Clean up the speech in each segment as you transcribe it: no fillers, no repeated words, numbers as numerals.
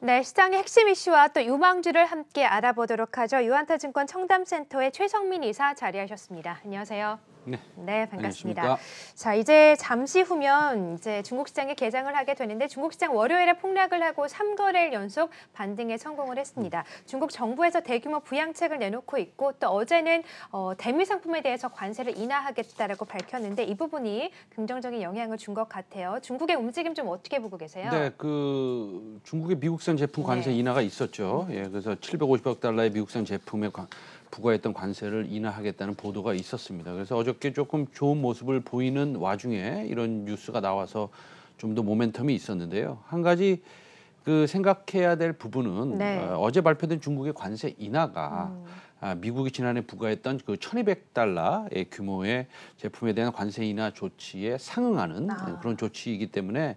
네, 시장의 핵심 이슈와 또 유망주를 함께 알아보도록 하죠. 유한타증권 청담센터의 최성민 이사 자리하셨습니다. 안녕하세요. 네, 반갑습니다. 안녕하십니까? 자, 이제 잠시 후면 중국 시장에 개장을 하게 되는데 중국 시장 월요일에 폭락을 하고 3거래일 연속 반등에 성공을 했습니다. 중국 정부에서 대규모 부양책을 내놓고 있고 또 어제는 대미 상품에 대해서 관세를 인하하겠다라고 밝혔는데 이 부분이 긍정적인 영향을 준 것 같아요. 중국의 움직임 좀 어떻게 보고 계세요? 네, 중국의 미국산 제품 관세 인하가 있었죠. 예, 그래서 750억 달러의 미국산 제품에 부과했던 관세를 인하하겠다는 보도가 있었습니다. 그래서 어저께 조금 좋은 모습을 보이는 와중에 이런 뉴스가 나와서 좀 더 모멘텀이 있었는데요. 한 가지 생각해야 될 부분은 어제 발표된 중국의 관세 인하가 미국이 지난해 부과했던 1,200달러의 규모의 제품에 대한 관세 인하 조치에 상응하는 그런 조치이기 때문에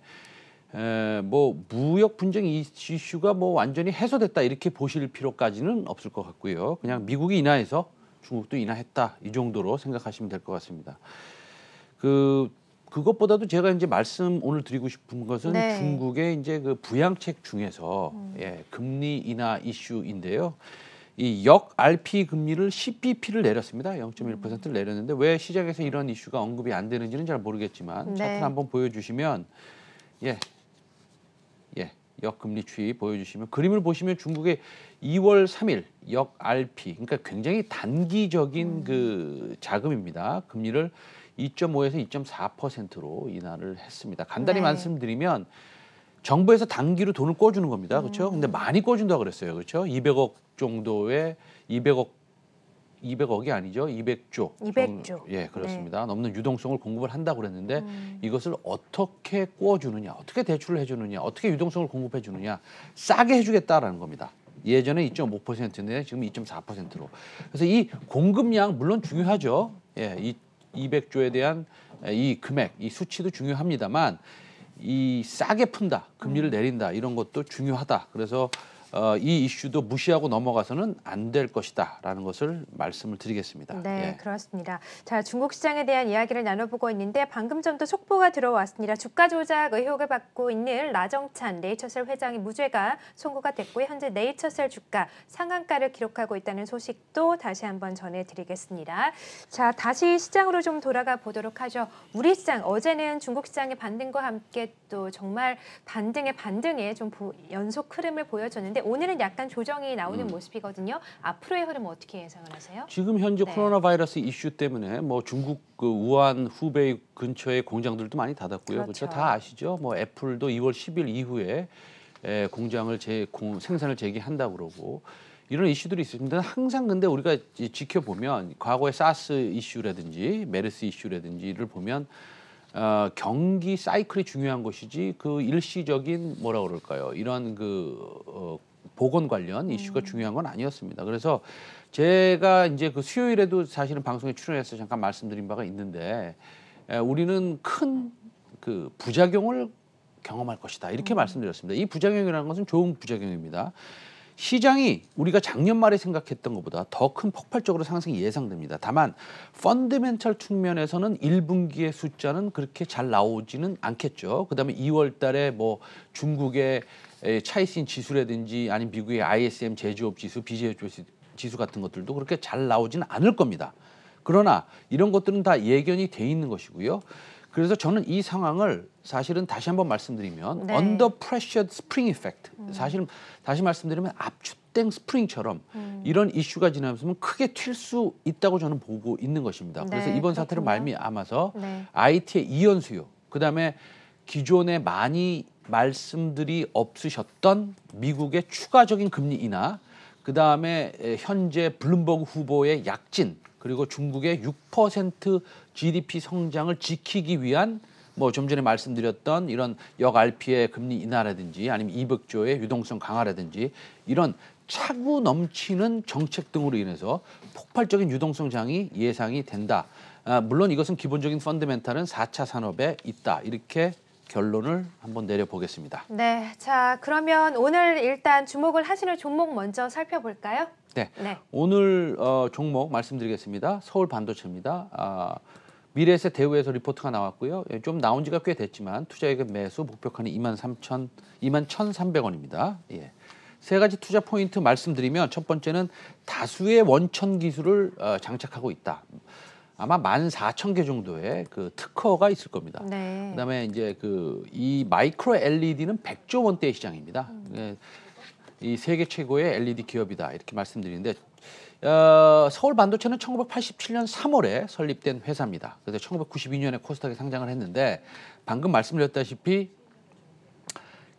무역 분쟁 이슈가 완전히 해소됐다 이렇게 보실 필요까지는 없을 것 같고요. 그냥 미국이 인하해서 중국도 인하했다 이 정도로 생각하시면 될 것 같습니다. 그것보다도 제가 이제 오늘 드리고 싶은 것은 중국의 이제 부양책 중에서 금리 인하 이슈인데요. 이 RP 금리를 CPP를 내렸습니다. 0.1%를 내렸는데 왜 시장에서 이런 이슈가 언급이 안 되는지는 잘 모르겠지만 차트를 한번 보여주시면 역금리 추이 보여주시면 그림을 보시면 중국의 2월 3일 RP 그러니까 굉장히 단기적인 자금입니다. 금리를 2.5에서 2.4%로 인하를 했습니다. 간단히 말씀드리면 정부에서 단기로 돈을 꿔주는 겁니다. 그렇죠? 근데 많이 꿔준다고 그랬어요. 그렇죠? 200억 정도의 200억이 아니죠. 200조. 200조. 예, 그렇습니다. 넘는 유동성을 공급을 한다고 그랬는데 이것을 어떻게 꿔주느냐, 어떻게 대출을 해주느냐, 어떻게 유동성을 공급해 주느냐, 싸게 해주겠다라는 겁니다. 예전에 2.5%인데 지금 2.4%로. 그래서 이 공급량 물론 중요하죠. 예, 이 200조에 대한 이 금액, 이 수치도 중요합니다만 이 싸게 푼다, 금리를 내린다 이런 것도 중요하다. 그래서 이 이슈도 무시하고 넘어가서는 안 될 것이다라는 것을 말씀을 드리겠습니다. 네, 그렇습니다. 자, 중국 시장에 대한 이야기를 나눠보고 있는데 방금 전도 속보가 들어왔습니다. 주가 조작 의혹을 받고 있는 라정찬 네이처셀 회장이 무죄가 선고가 됐고요. 현재 네이처셀 주가 상한가를 기록하고 있다는 소식도 다시 한번 전해드리겠습니다. 자, 다시 시장으로 좀 돌아가 보도록 하죠. 우리 시장 어제는 중국 시장의 반등과 함께 또 정말 반등에 좀 연속 흐름을 보여줬는데 오늘은 약간 조정이 나오는 모습이거든요. 앞으로의 흐름 어떻게 예상을 하세요? 지금 현재 코로나 바이러스 이슈 때문에 중국 우한 후베이 근처의 공장들도 많이 닫았고요. 그렇죠? 다 아시죠? 애플도 2월 10일 이후에 공장을 생산을 재개한다고 그러고 이런 이슈들이 있습니다. 항상 근데 우리가 지켜보면 과거의 사스 이슈라든지 메르스 이슈라든지를 보면 경기 사이클이 중요한 것이지 일시적인 뭐라 그럴까요? 이런 보건 관련 이슈가 중요한 건 아니었습니다. 그래서 제가 이제 수요일에도 사실은 방송에 출연해서 잠깐 말씀드린 바가 있는데 우리는 큰 부작용을 경험할 것이다 이렇게 말씀드렸습니다. 이 부작용이라는 것은 좋은 부작용입니다. 시장이 우리가 작년 말에 생각했던 것보다 더 큰 폭발적으로 상승이 예상됩니다. 다만 펀더멘털 측면에서는 1분기의 숫자는 그렇게 잘 나오지는 않겠죠. 그다음에 2월 달에 중국의 차이신 지수라든지 아니면 미국의 ISM 제조업 지수, 비제조업 지수 같은 것들도 그렇게 잘 나오지는 않을 겁니다. 그러나 이런 것들은 다 예견이 돼 있는 것이고요. 그래서 저는 이 상황을 사실은 다시 한번 말씀드리면 under pressured spring effect. 사실은 다시 말씀드리면 압축된 스프링처럼 이런 이슈가 지나면서 크게 튈 수 있다고 저는 보고 있는 것입니다. 그래서 이번 사태로 말미암아서 IT의 이연 수요, 그다음에 기존에 많이 말씀들이 없으셨던 미국의 추가적인 금리 인하, 그다음에 현재 블룸버그 후보의 약진, 그리고 중국의 6% GDP 성장을 지키기 위한 좀 전에 말씀드렸던 이런 RP의 금리 인하라든지 아니면 200조의 유동성 강화라든지 이런 차고 넘치는 정책 등으로 인해서 폭발적인 유동성장이 예상이 된다. 물론 이것은 기본적인 펀더멘탈은 4차 산업에 있다. 이렇게 결론을 한번 내려보겠습니다. 네, 자 그러면 오늘 일단 주목을 하시는 종목 먼저 살펴볼까요? 네. 오늘 종목 말씀드리겠습니다. 서울 반도체입니다. 미래에셋 대우에서 리포트가 나왔고요. 예, 좀 나온 지가 꽤 됐지만 투자액은 매수 목표가는 21,300원입니다. 예. 세 가지 투자 포인트 말씀드리면 첫 번째는 다수의 원천 기술을 장착하고 있다. 아마 14,000개 정도의 그 특허가 있을 겁니다. 네. 그다음에 이제 이 마이크로 LED는 100조 원대의 시장입니다. 예, 이 세계 최고의 LED 기업이다 이렇게 말씀드리는데 서울 반도체는 1987년 3월에 설립된 회사입니다. 그래서 1992년에 코스닥에 상장을 했는데 방금 말씀드렸다시피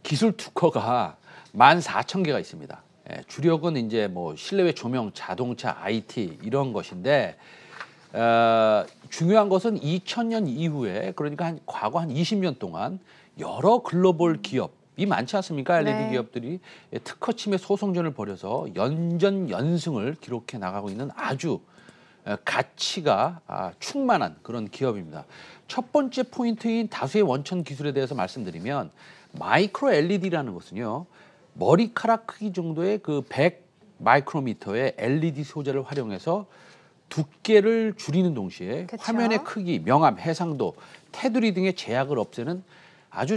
기술 특허가 14,000개가 있습니다. 예, 주력은 이제 뭐 실내외 조명, 자동차, IT 이런 것인데 중요한 것은 2000년 이후에 그러니까 과거 한 20년 동안 여러 글로벌 기업이 많지 않습니까? LED 네. 기업들이 특허 침해 소송전을 벌여서 연전연승을 기록해 나가고 있는 아주 가치가 충만한 그런 기업입니다. 첫 번째 포인트인 다수의 원천 기술에 대해서 말씀드리면 마이크로 LED라는 것은요. 머리카락 크기 정도의 그 100 마이크로미터의 LED 소재를 활용해서 두께를 줄이는 동시에 그쵸. 화면의 크기, 명암, 해상도, 테두리 등의 제약을 없애는 아주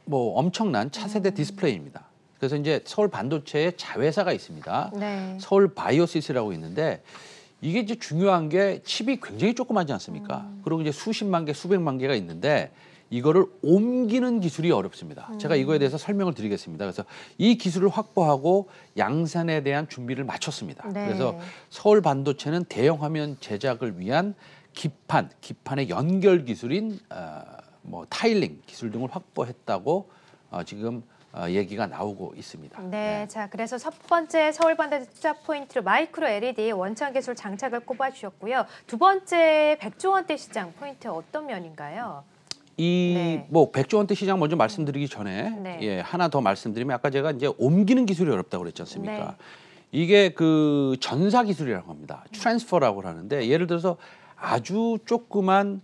뭐 엄청난 차세대 디스플레이입니다. 그래서 이제 서울 반도체에 자회사가 있습니다. 네. 서울 바이오시스라고 있는데 이게 이제 중요한 게 칩이 굉장히 조그마하지 않습니까? 그리고 이제 수십만 개, 수백만 개가 있는데 이거를 옮기는 기술이 어렵습니다. 제가 이거에 대해서 설명을 드리겠습니다. 그래서 이 기술을 확보하고 양산에 대한 준비를 마쳤습니다. 네. 그래서 서울 반도체는 대형 화면 제작을 위한 기판의 연결 기술인 뭐 타일링 기술 등을 확보했다고 지금 얘기가 나오고 있습니다. 네, 자 그래서 첫 번째 서울 반도체 투자 포인트로 마이크로 LED 원천 기술 장착을 꼽아주셨고요. 두 번째 100조 원대 시장 포인트 어떤 면인가요? 네. 뭐 100조 원대 시장 먼저 말씀드리기 전에 네. 예, 하나 더 말씀드리면 아까 제가 이제 옮기는 기술이 어렵다고 그랬지 않습니까? 네. 이게 그 전사 기술이라고 합니다. 트랜스퍼라고 하는데 예를 들어서 아주 조그만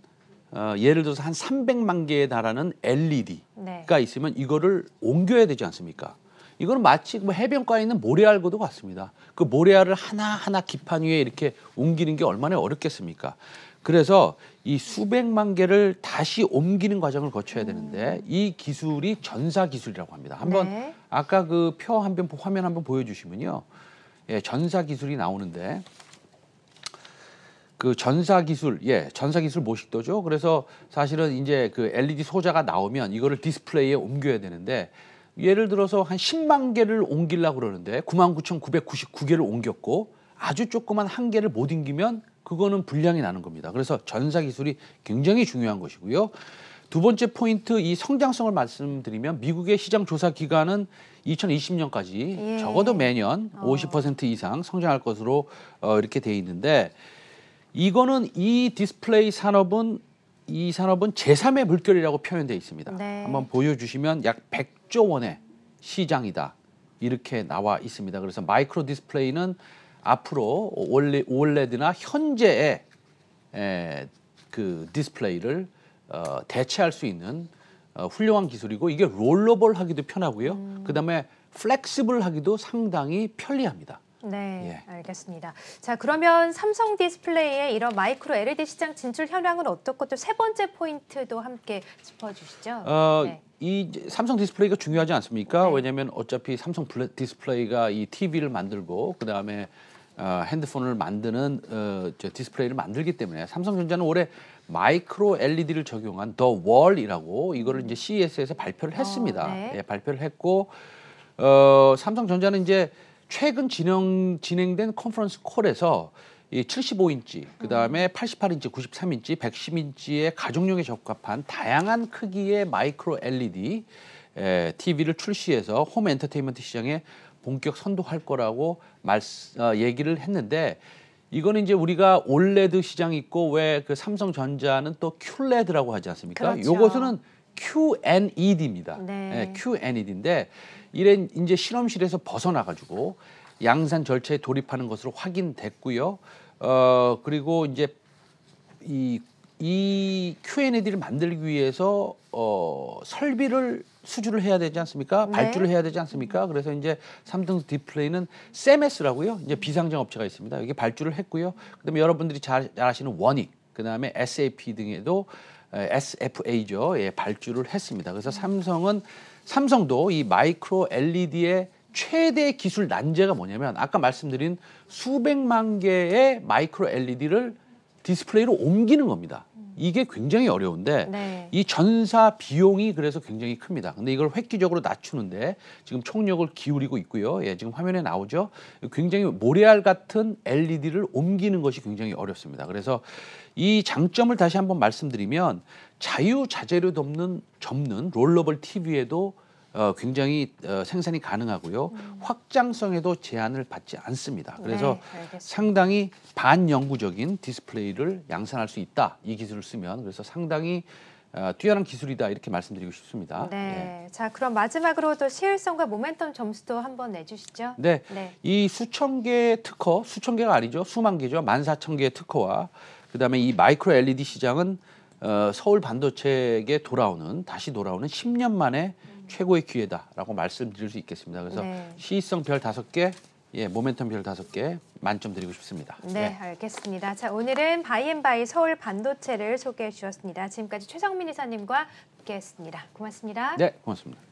예를 들어서 한 300만 개에 달하는 LED가 네. 있으면 이거를 옮겨야 되지 않습니까? 이거는 마치 뭐 해변가에 있는 모래알과도 같습니다. 그 모래알을 하나하나 기판 위에 이렇게 옮기는 게 얼마나 어렵겠습니까? 그래서 이 수백만 개를 다시 옮기는 과정을 거쳐야 되는데 이 기술이 전사 기술이라고 합니다. 한번 네. 아까 그 표 한번 화면 한번 보여주시면요, 예, 전사 기술이 나오는데 그 전사 기술, 예, 전사 기술 모식도죠. 그래서 사실은 이제 그 LED 소자가 나오면 이거를 디스플레이에 옮겨야 되는데 예를 들어서 한 10만 개를 옮기려고 그러는데 99,999개를 옮겼고 아주 조그만 한 개를 못 옮기면 그거는 불량이 나는 겁니다. 그래서 전사 기술이 굉장히 중요한 것이고요. 두 번째 포인트 이 성장성을 말씀드리면 미국의 시장 조사 기관은 2020년까지 예. 적어도 매년 50% 이상 성장할 것으로 이렇게 돼 있는데 이거는 이 디스플레이 산업은 이 산업은 제3의 물결이라고 표현되어 있습니다. 네. 한번 보여주시면 약 100조 원의 시장이다 이렇게 나와 있습니다. 그래서 마이크로 디스플레이는 앞으로 올레드나 현재의 그 디스플레이를 대체할 수 있는 훌륭한 기술이고 이게 롤러블하기도 편하고요. 그다음에 플렉시블하기도 상당히 편리합니다. 네, 예. 알겠습니다. 자, 그러면 삼성 디스플레이의 이런 마이크로 LED 시장 진출 현황은 어떻고 또 세 번째 포인트도 함께 짚어주시죠. 네. 이 삼성 디스플레이가 중요하지 않습니까? 네. 왜냐하면 어차피 삼성 디스플레이가 이 TV를 만들고 그 다음에 핸드폰을 만드는 저 디스플레이를 만들기 때문에 삼성전자는 올해 마이크로 LED를 적용한 The Wall이라고 이거를 이제 CES에서 발표를 했습니다. 네. 예, 발표를 했고 삼성전자는 이제 최근 진행된 컨퍼런스 콜에서 이 75인치, 그 다음에 88인치, 93인치, 110인치의 가정용에 적합한 다양한 크기의 마이크로 LED TV를 출시해서 홈 엔터테인먼트 시장에 본격 선도할 거라고 얘기를 했는데 이거는 이제 우리가 올레드 시장이 있고 왜 그 삼성전자는 또 QLED라고 하지 않습니까? 그렇죠. 요것은 QNED입니다. 네. QNED인데 이런 이제 실험실에서 벗어나가지고 양산 절차에 돌입하는 것으로 확인됐고요. 그리고 이제 이 QNED를 만들기 위해서 설비를 수주를 해야 되지 않습니까? 네. 발주를 해야 되지 않습니까? 그래서 이제 삼성 디스플레이는 CMS라고요. 이제 비상장 업체가 있습니다. 이게 발주를 했고요. 그다음에 여러분들이 잘 아시는 원익, 그다음에 SAP 등에도 SFA죠. 예, 발주를 했습니다. 그래서 삼성도 이 마이크로 LED의 최대 기술 난제가 뭐냐면 아까 말씀드린 수백만 개의 마이크로 LED를 디스플레이로 옮기는 겁니다. 이게 굉장히 어려운데 네. 이 전사 비용이 그래서 굉장히 큽니다. 근데 이걸 획기적으로 낮추는데 지금 총력을 기울이고 있고요. 예, 지금 화면에 나오죠. 굉장히 모래알 같은 LED를 옮기는 것이 굉장히 어렵습니다. 그래서 이 장점을 다시 한번 말씀드리면 자유자재로 접는 롤러블 TV에도 굉장히 생산이 가능하고요. 확장성에도 제한을 받지 않습니다. 그래서 네, 알겠습니다. 상당히 반영구적인 디스플레이를 양산할 수 있다. 이 기술을 쓰면. 그래서 상당히 뛰어난 기술이다. 이렇게 말씀드리고 싶습니다. 네. 자, 그럼 마지막으로 또 시일성과 모멘텀 점수도 한번 내주시죠. 네. 네. 이 수천 개의 특허, 수천 개가 아니죠. 수만 개죠. 14,000개의 특허와 그다음에 이 마이크로 LED 시장은 서울 반도체에게 다시 돌아오는 10년 만에 최고의 기회다라고 말씀드릴 수 있겠습니다. 그래서 네. 시의성 별 5개, 예, 모멘텀 별 5개 만점 드리고 싶습니다. 네, 알겠습니다. 자, 오늘은 바이앤바이 서울 반도체를 소개해 주셨습니다. 지금까지 최성민 이사님과 함께했습니다. 고맙습니다. 네, 고맙습니다.